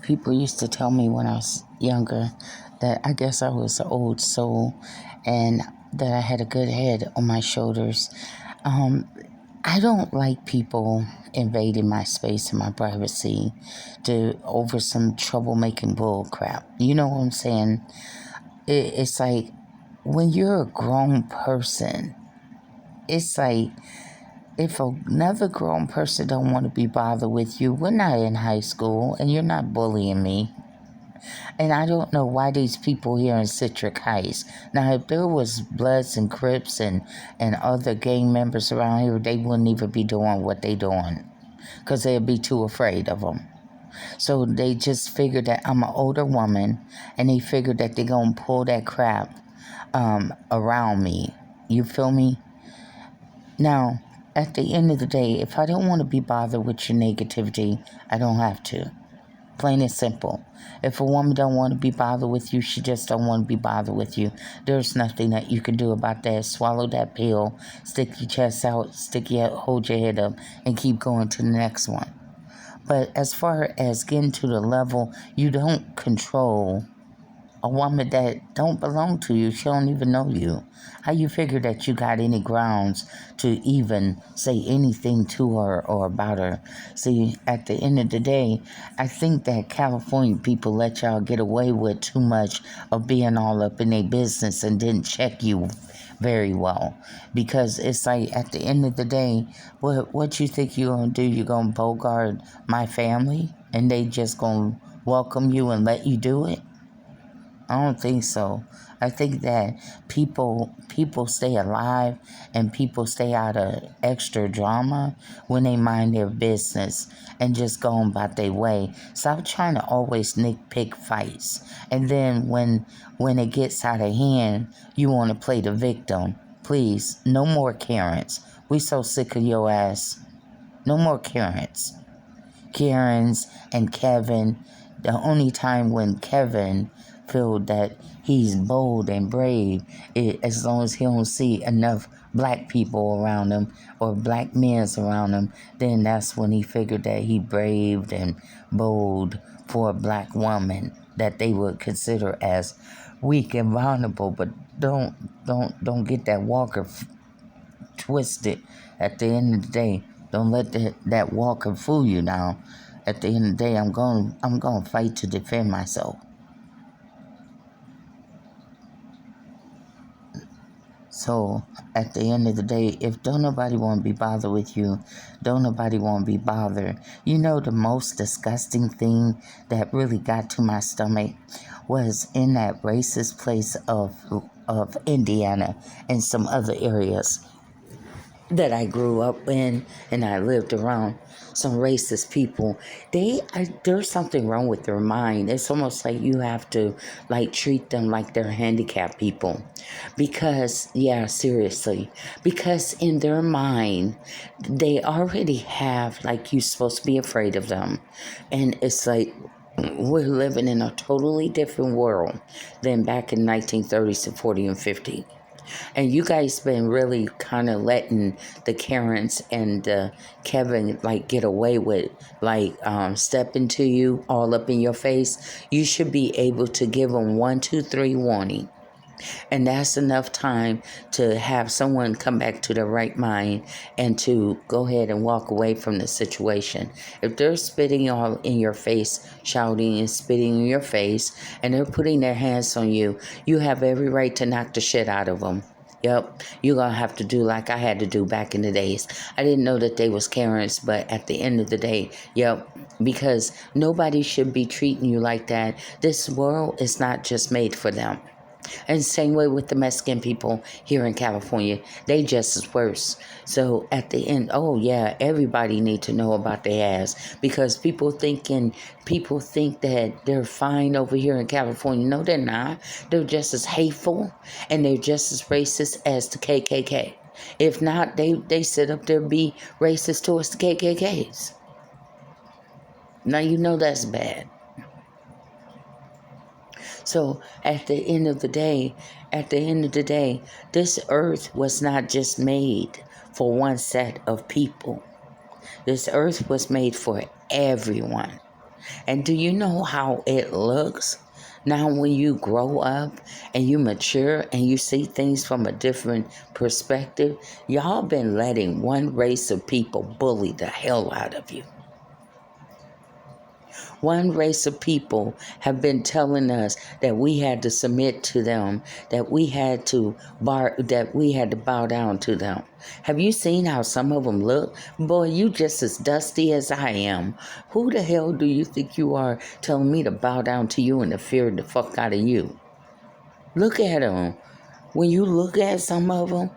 People used to tell me when I was younger that I guess I was an old soul and that I had a good head on my shoulders. Um, I don't like people invading my space and my privacy over some troublemaking bull crap. You know what I'm saying? It's like when you're a grown person, it's like if another grown person don't want to be bothered with you, we're not in high school and you're not bullying me. And I don't know why these people here in Citric Heights. Now, if there was Bloods and Crips and other gang members around here, they wouldn't even be doing what they doing because they'd be too afraid of them. So they just figured that I'm an older woman, and they figured that they're going to pull that crap around me. You feel me? Now, at the end of the day, if I don't want to be bothered with your negativity, I don't have to. Plain and simple. If a woman don't want to be bothered with you, she just don't want to be bothered with you. There's nothing that you can do about that. Swallow that pill, stick your chest out, hold your head up, and keep going to the next one. But as far as getting to the level, you don't control a woman that don't belong to you. She don't even know you. How you figure that you got any grounds to even say anything to her or about her? See, at the end of the day, I think that California people let y'all get away with too much of being all up in their business and didn't check you very well. Because it's like at the end of the day, what you think you're going to do? You're going to bogart my family and they just going to welcome you and let you do it? I don't think so. I think that people stay alive and people stay out of extra drama when they mind their business and just go about their way. Stop trying to always nitpick fights. And then when it gets out of hand, you want to play the victim. Please, no more Karens. We so sick of your ass. No more Karens. Karens and Kevin. The only time when Kevin feel that he's bold and brave as long as he don't see enough black people around him or black men around him, then that's when he figured that he braved and bold for a black woman that they would consider as weak and vulnerable. But don't get that walker twisted. At the end of the day, don't let that walker fool you. Now at the end of the day, I'm going to fight to defend myself. So, at the end of the day, if don't nobody want to be bothered with you, don't nobody want to be bothered. You know, the most disgusting thing that really got to my stomach was in that racist place of Indiana and some other areas that I grew up in and I lived around some racist people. There's something wrong with their mind. It's almost like you have to treat them like they're handicapped people. Because, yeah, seriously. Because in their mind, they already have you're supposed to be afraid of them. And it's like we're living in a totally different world than back in 1930s and 40 and 50. And you guys been really kind of letting the Karens and Kevin get away with stepping to you all up in your face. You should be able to give them 1, 2, 3 warning. And that's enough time to have someone come back to their right mind and to go ahead and walk away from the situation. If they're spitting all in your face, shouting and spitting in your face, and they're putting their hands on you, you have every right to knock the shit out of them. Yep, you're going to have to do like I had to do back in the days. I didn't know that they was Karens, but at the end of the day, yep, because nobody should be treating you like that. This world is not just made for them. And same way with the Mexican people here in California. They just as worse. So at the end, oh yeah, everybody need to know about their ass. Because people think that they're fine over here in California. No, they're not. They're just as hateful and they're just as racist as the KKK. If not, they sit up there be racist towards the KKKs. Now you know that's bad. So at the end of the day, this earth was not just made for one set of people. This earth was made for everyone. And do you know how it looks? Now, when you grow up and you mature and you see things from a different perspective, y'all been letting one race of people bully the hell out of you. One race of people have been telling us that we had to submit to them, that we had to bow down to them. Have you seen how some of them look? Boy, you just as dusty as I am. Who the hell do you think you are telling me to bow down to you and to fear the fuck out of you? Look at them. When you look at some of them,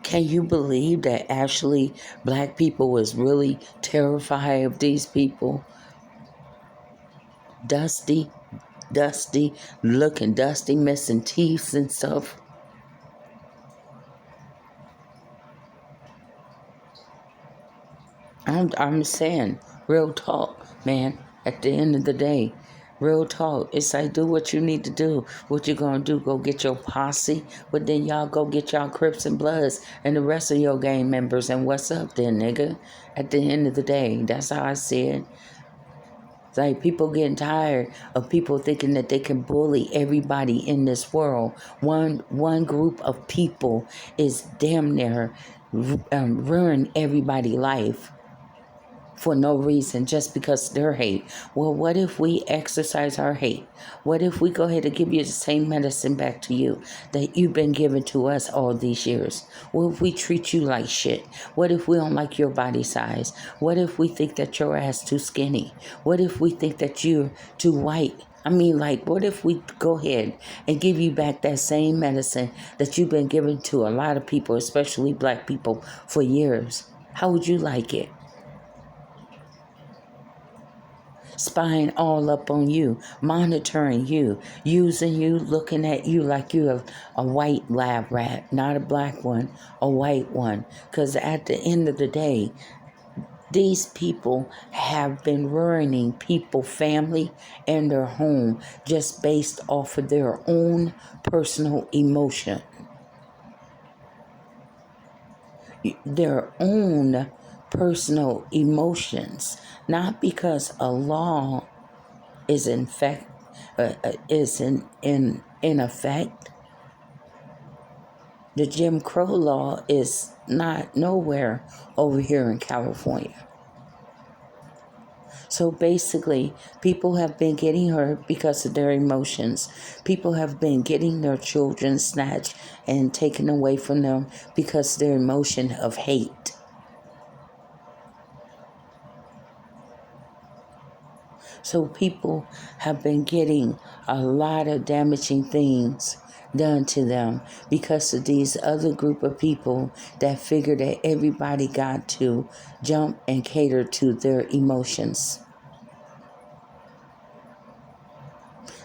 can you believe that actually black people was really terrified of these people? Dusty, looking dusty, missing teeth and stuff. I'm saying, real talk, man. At the end of the day, real talk. It's like, do what you need to do. What you gonna do? Go get your posse, but then y'all go get y'all Crips and Bloods and the rest of your gang members. And what's up then, nigga? At the end of the day, that's how I see it. It's like people getting tired of people thinking that they can bully everybody in this world. One group of people is damn near ruin everybody's life for no reason, just because they're hate. Well, what if we exercise our hate? What if we go ahead and give you the same medicine back to you that you've been giving to us all these years? What if we treat you like shit? What if we don't like your body size? What if we think that your ass too skinny? What if we think that you're too white? I mean, like, what if we go ahead and give you back that same medicine that you've been giving to a lot of people, especially black people, for years? How would you like it? Spying all up on you, monitoring you, using you, looking at you like you have a white lab rat, not a black one, a white one. Because at the end of the day, these people have been ruining people's family and their home just based off of their own personal emotion. Their own personal emotions, not because a law is in fact is in effect. The Jim Crow law is not nowhere over here in California. So basically, people have been getting hurt because of their emotions. People have been getting their children snatched and taken away from them because of their emotion of hate. So people have been getting a lot of damaging things done to them because of these other group of people that figure that everybody got to jump and cater to their emotions.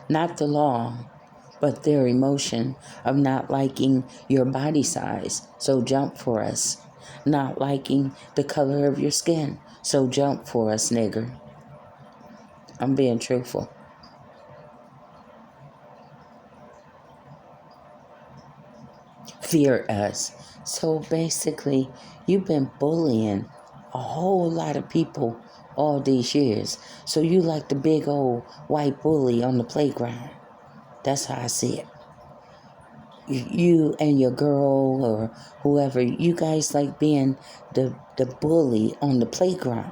Not the law, but their emotion of not liking your body size, so jump for us. Not liking the color of your skin, so jump for us, nigger. I'm being truthful. Fear us. So basically, you've been bullying a whole lot of people all these years. So you like the big old white bully on the playground. That's how I see it. You and your girl or whoever, you guys like being the bully on the playground.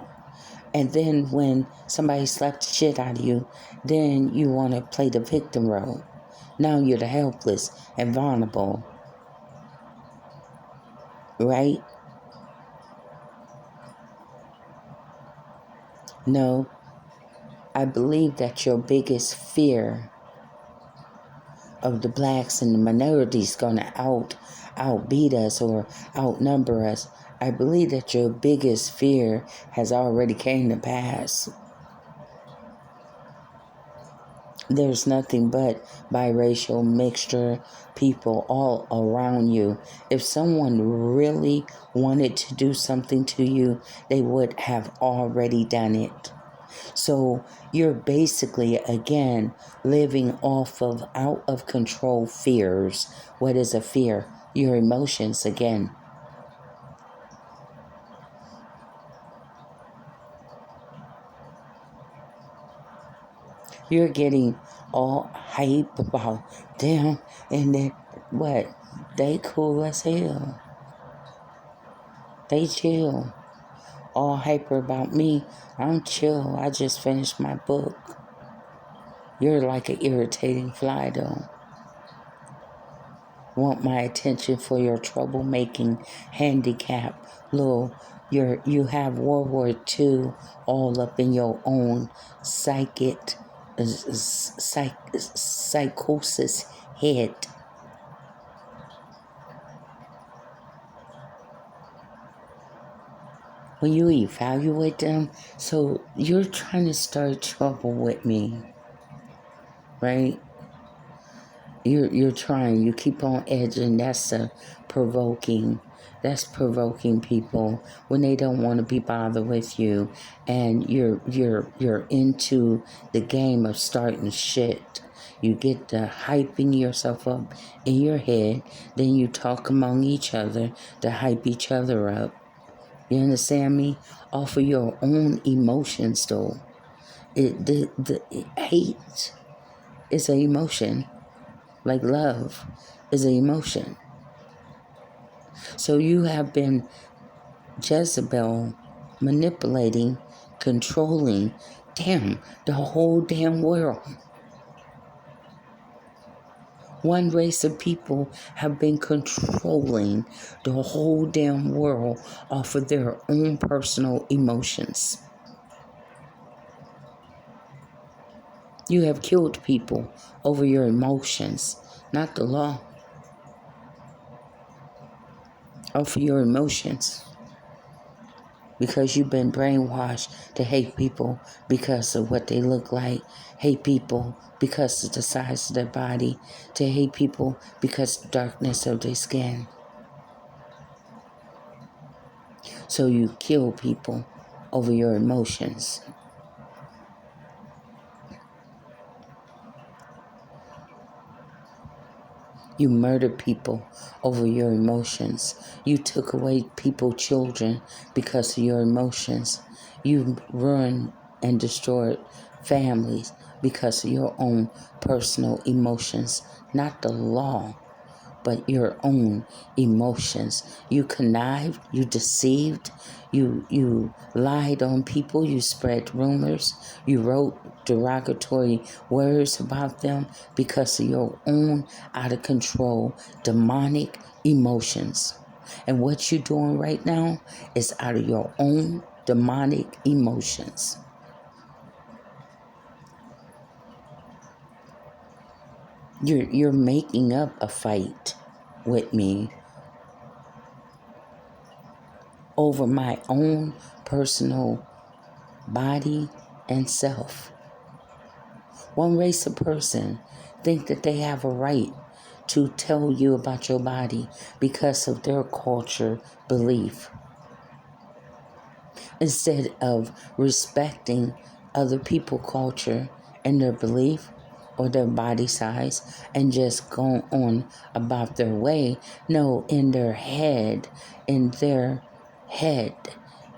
And then when somebody slaps the shit out of you, then you want to play the victim role. Now you're the helpless and vulnerable. Right? No, I believe that your biggest fear of the blacks and the minorities going to outbeat us or outnumber us. I believe that your biggest fear has already came to pass. There's nothing but biracial mixture people all around you. If someone really wanted to do something to you, they would have already done it. So you're basically, again, living off of out of control fears. What is a fear? Your emotions, again. You're getting all hype about them and then what? They cool as hell. They chill. All hyper about me. I'm chill. I just finished my book. You're like an irritating fly though. Want my attention for your troublemaking handicap. Little, you have World War II all up in your own psychosis head. When you evaluate them, so you're trying to start trouble with me, right? You're trying. You keep on edging. That's provoking. That's provoking people when they don't want to be bothered with you, and you're into the game of starting shit. You get the hyping yourself up in your head, then you talk among each other to hype each other up. You understand me? Off of your own emotions, though. The hate is an emotion, like love is an emotion. So you have been Jezebel manipulating, controlling, the whole damn world. One race of people have been controlling the whole damn world off of their own personal emotions. You have killed people over your emotions, not the law. Over your emotions. Because you've been brainwashed to hate people because of what they look like, hate people because of the size of their body, to hate people because of the darkness of their skin. So you kill people over your emotions. You murder people over your emotions. You took away people's children because of your emotions. You ruined and destroyed families because of your own personal emotions, not the law, but your own emotions. You connived, you deceived, you lied on people, you spread rumors, you wrote derogatory words about them because of your own out of control demonic emotions. And what you're doing right now is out of your own demonic emotions. You're making up a fight with me over my own personal body and self. One race of person think that they have a right to tell you about your body because of their culture belief, instead of respecting other people's culture and their belief or their body size and just going on about their way. No, in their head,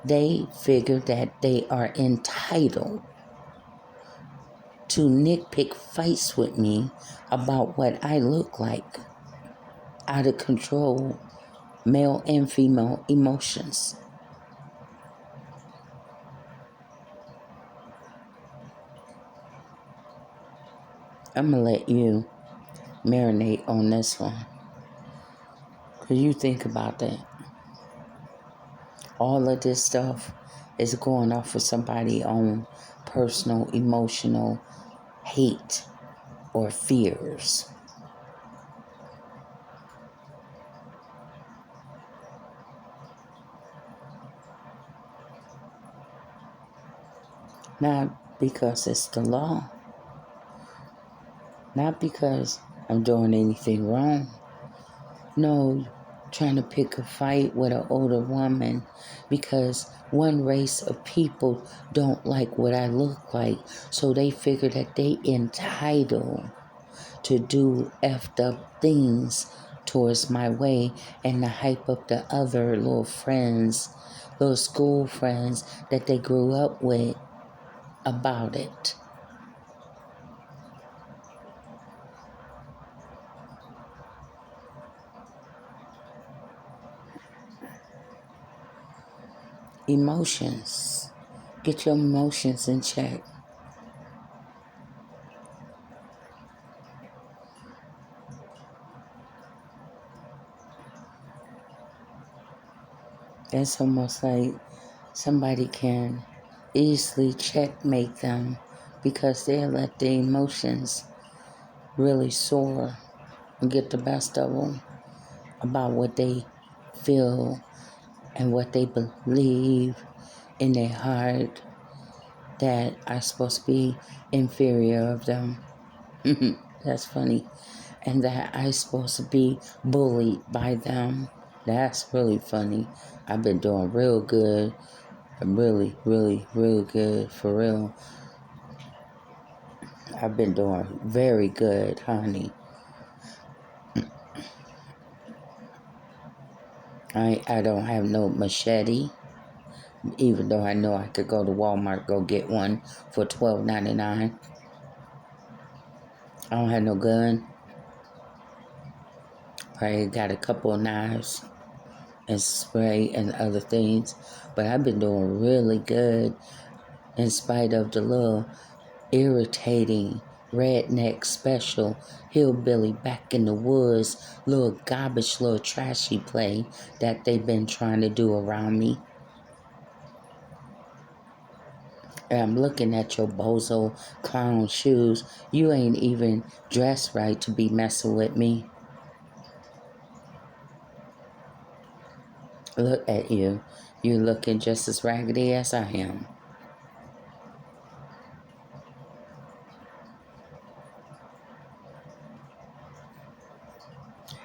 they figure that they are entitled to nitpick fights with me about what I look like. Out of control, male and female emotions. I'm going to let you marinate on this one. Because you think about that. All of this stuff is going off of somebody's own personal, emotional hate or fears. Not because it's the law. Not because I'm doing anything wrong. No, trying to pick a fight with an older woman because one race of people don't like what I look like. So they figure that they entitled to do effed up things towards my way and to hype up the other little friends, little school friends that they grew up with about it. emotions. Get your emotions in check. It's almost like somebody can easily checkmate them because they let the emotions really soar and get the best of them about what they feel and what they believe in their heart that are supposed to be inferior of them. That's funny. And that I'm supposed to be bullied by them. That's really funny. I've been doing real good. Really, really, really good. For real. I've been doing very good, honey. I don't have no machete, even though I know I could go to Walmart, go get one for $12.99. I don't have no gun. I got a couple of knives and spray and other things, but I've been doing really good in spite of the little irritating redneck special hillbilly back in the woods little garbage little trashy play that they've been trying to do around me. And I'm looking at your bozo clown shoes. You ain't even dressed right to be messing with me. Look at you. You looking just as raggedy as I am.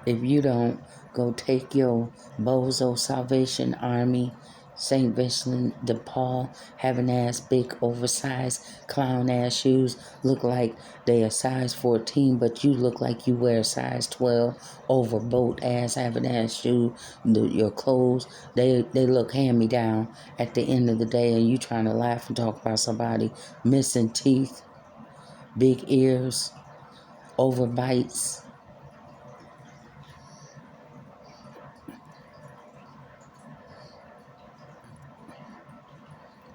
If you don't go take your bozo Salvation Army, St. Vincent de Paul, having ass big oversized clown ass shoes, look like they are size 14, but you look like you wear size 12 overboat ass having ass shoes. Your clothes, they look hand me down at the end of the day, and you trying to laugh and talk about somebody missing teeth, big ears, overbites.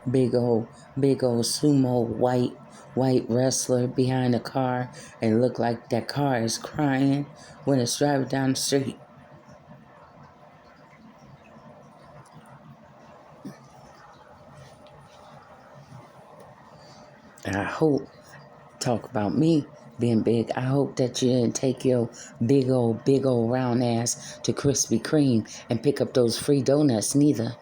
Big old sumo white wrestler behind a car and look like that car is crying when it's driving down the street. And I hope, talk about me being big, I hope that you didn't take your big old round ass to Krispy Kreme and pick up those free donuts neither.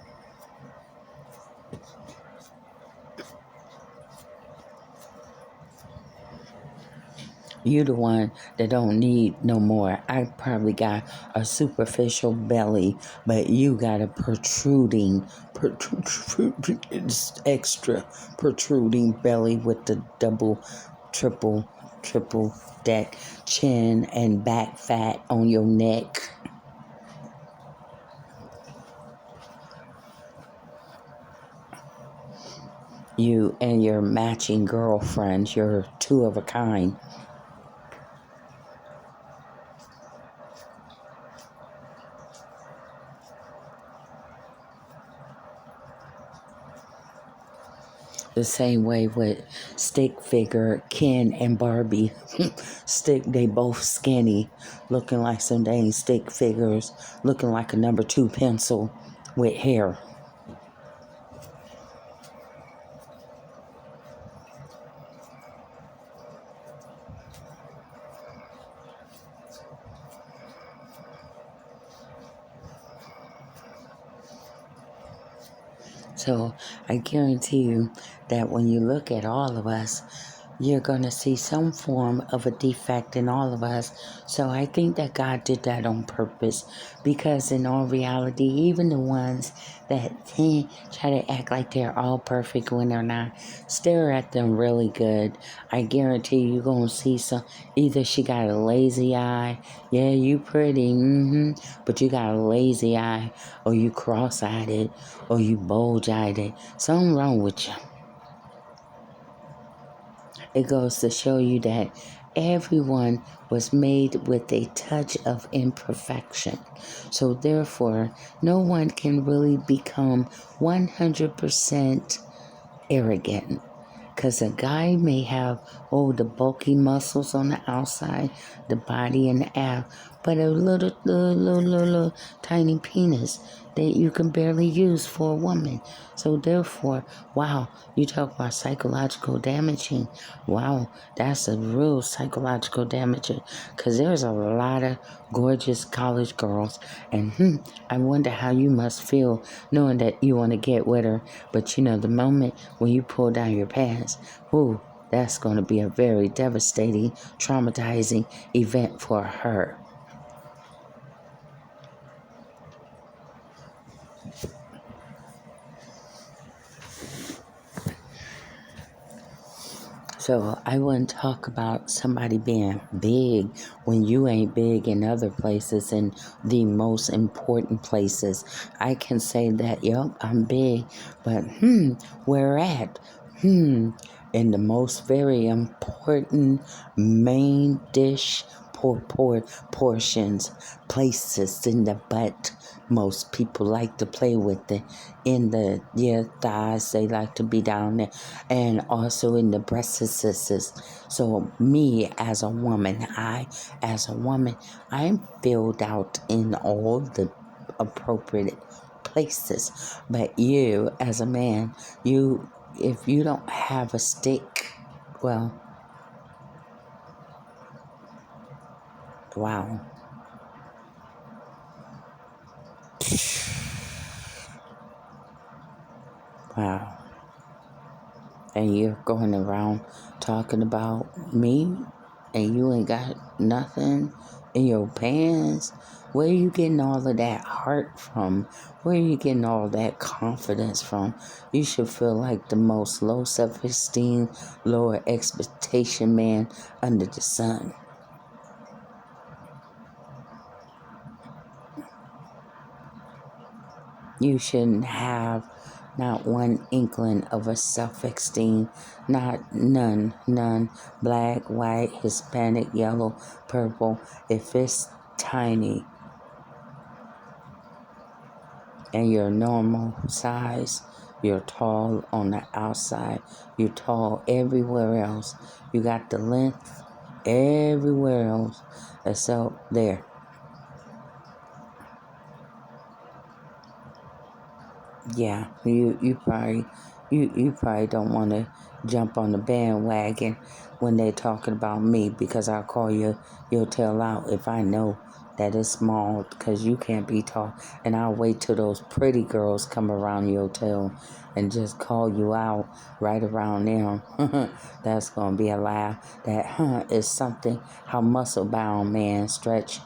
You the one that don't need no more. I probably got a superficial belly, but you got a extra protruding belly with the double, triple deck chin and back fat on your neck. You and your matching girlfriend, you're two of a kind. The same way with stick figure Ken and Barbie. They both skinny, looking like some dang stick figures, looking like a number 2 pencil with hair. So I guarantee you that when you look at all of us, you're going to see some form of a defect in all of us. So I think that God did that on purpose, because in all reality, even the ones that try to act like they're all perfect when they're not, stare at them really good. I guarantee you're going to see some, either she got a lazy eye, yeah, you pretty, but you got a lazy eye, or you cross-eyed, or you bulge-eyed. Something wrong with you. it goes to show you that everyone was made with a touch of imperfection. So therefore, no one can really become 100% arrogant. Because a guy may have, the bulky muscles on the outside, the body and the ab, but a little tiny penis that you can barely use for a woman. So therefore, wow, you talk about psychological damaging. Wow, that's a real psychological damaging. Because there's a lot of gorgeous college girls. And I wonder how you must feel knowing that you want to get with her. But the moment when you pull down your pants, whoo, that's going to be a very devastating, traumatizing event for her. So I wouldn't talk about somebody being big when you ain't big in other places, in the most important places. I can say that, yep, I'm big, but where at? In the most very important main dish portions, places in the butt. Most people like to play with it. In the thighs, they like to be down there, and also in the breasts. So me as a woman, I'm filled out in all the appropriate places. But you as a man, if you don't have a stick, well, wow. Wow. And you're going around talking about me and you ain't got nothing in your pants. Where are you getting all of that heart from? Where are you getting all that confidence from? You should feel like the most low self-esteem, lower expectation man under the sun. You shouldn't have not one inkling of a self-esteem, none, black, white, Hispanic, yellow, purple. If it's tiny and you're normal size, you're tall on the outside, you're tall everywhere else, you got the length everywhere else except there. Yeah, you probably don't want to jump on the bandwagon when they're talking about me, because I'll call your tail out if I know that it's small, because you can't be tall, and I'll wait till those pretty girls come around your tail and just call you out right around them. That's gonna be a laugh. That is something. How muscle bound man Stretch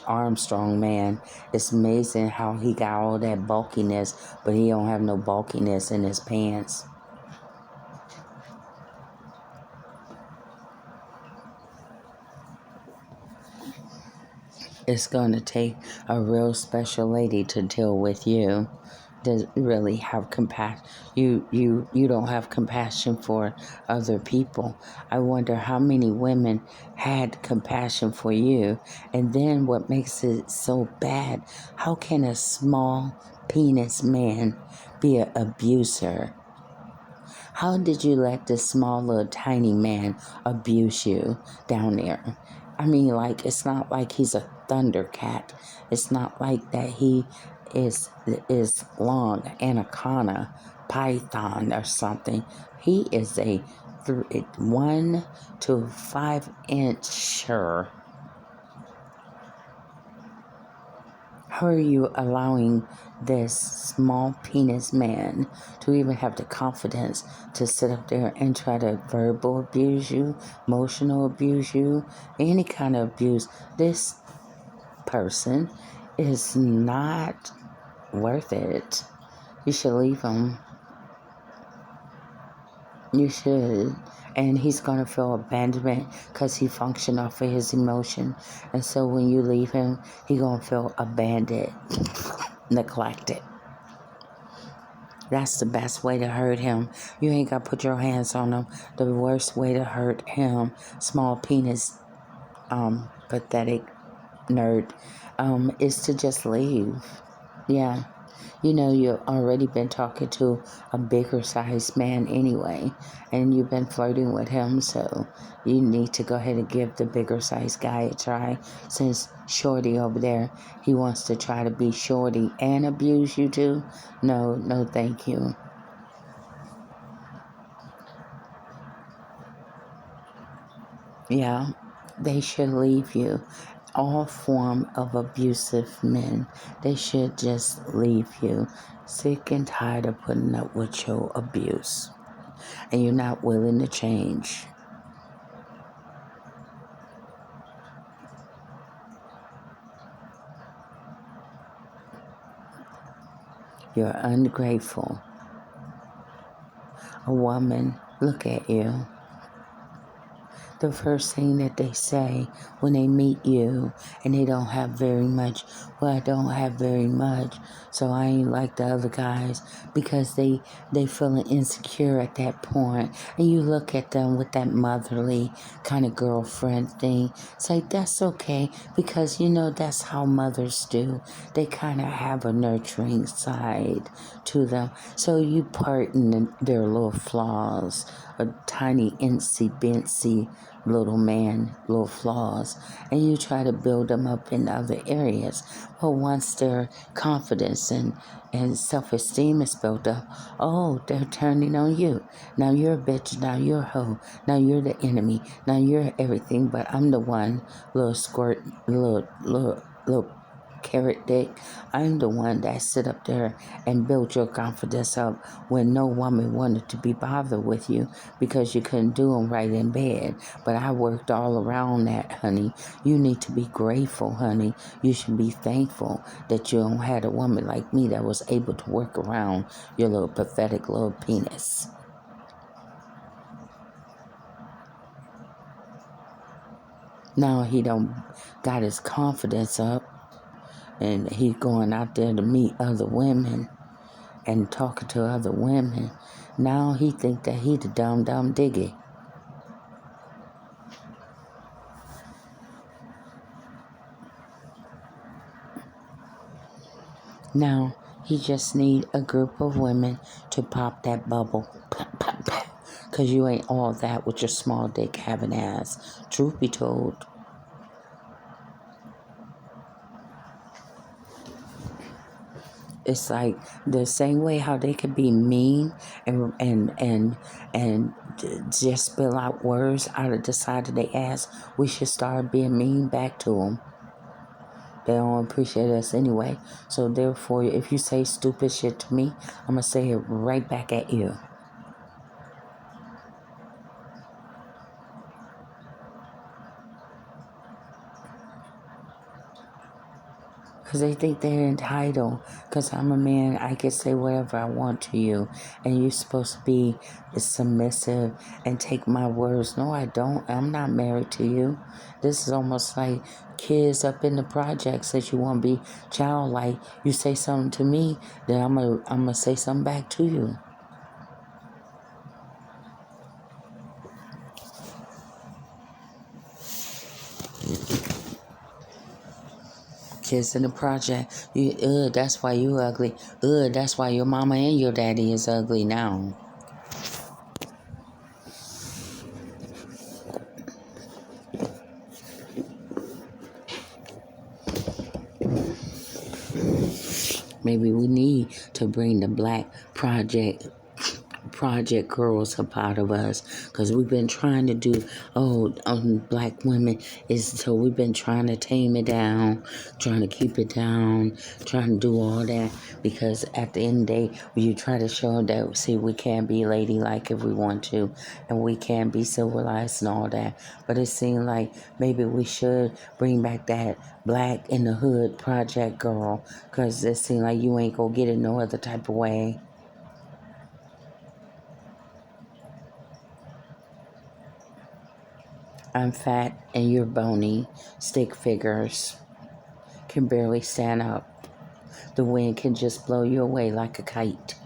Armstrong, man. It's amazing how he got all that bulkiness, but he don't have no bulkiness in his pants. It's going to take a real special lady to deal with you, to really have compassion. You don't have compassion for other people. I wonder how many women had compassion for you. And then what makes it so bad, how can a small penis man be an abuser? How did you let this small little tiny man abuse you down there? I mean, like, it's not like he's a thundercat. It's not like that he is long anaconda, python or something. He is a 1 to 5 incher. How are you allowing this small penis man to even have the confidence to sit up there and try to verbal abuse you, emotional abuse you, any kind of abuse? This person is not worth it. You should leave him. You should. And he's going to feel abandonment because he functioned off of his emotion. And so when you leave him, he's going to feel abandoned, neglected. That's the best way to hurt him. You ain't got to put your hands on him. The worst way to hurt him, small penis, pathetic nerd, is to just leave. Yeah. You know, you've already been talking to a bigger sized man anyway, and you've been flirting with him, so you need to go ahead and give the bigger sized guy a try. Since Shorty over there, he wants to try to be Shorty and abuse you too. No, no, thank you. Yeah, they should leave you. All form of abusive men, they should just leave you. Sick and tired of putting up with your abuse, and you're not willing to change. You're ungrateful. A woman, look at you. The first thing that they say when they meet you and they don't have very much, well, I don't have very much, so I ain't like the other guys, because they feeling insecure at that point. And you look at them with that motherly kind of girlfriend thing. Say, that's okay, because you know that's how mothers do. They kind of have a nurturing side to them. So you pardon their little flaws, a tiny incy bincy little man, little flaws, and you try to build them up in other areas. But once their confidence and self-esteem is built up, oh, they're turning on you. Now you're a bitch, now you're a hoe, now you're the enemy, now you're everything, but I'm the one, little squirt, little carrot dick. I'm the one that sit up there and built your confidence up when no woman wanted to be bothered with you because you couldn't do them right in bed. But I worked all around that, honey. You need to be grateful, honey. You should be thankful that you don't had a woman like me that was able to work around your little pathetic little penis. Now he don't got his confidence up, and he's going out there to meet other women and talking to other women. Now he think that he the dumb diggy. Now he just need a group of women to pop that bubble. Pop, pop, pop. Cause you ain't all that with your small dick having ass. Truth be told. It's like the same way how they could be mean and just spill out words out of the side of their ass. We should start being mean back to them. They don't appreciate us anyway. So therefore, if you say stupid shit to me, I'm gonna say it right back at you. Because they think they're entitled. Because I'm a man, I can say whatever I want to you. And you're supposed to be submissive and take my words. No, I don't. I'm not married to you. This is almost like kids up in the projects that you want to be childlike. You say something to me, then I'm gonna say something back to you. Kids in the project, that's why you ugly. That's why your mama and your daddy is ugly now. Maybe we need to bring the black project girls up out of us, because we've been trying to do black women is, so we've been trying to tame it down, trying to keep it down, trying to do all that, because at the end of the day you try to show that, see, we can be ladylike if we want to, and we can be civilized and all that, but it seemed like maybe we should bring back that black in the hood project girl, because it seemed like you ain't gonna get it no other type of way. I'm fat and you're bony. Stick figures can barely stand up. The wind can just blow you away like a kite.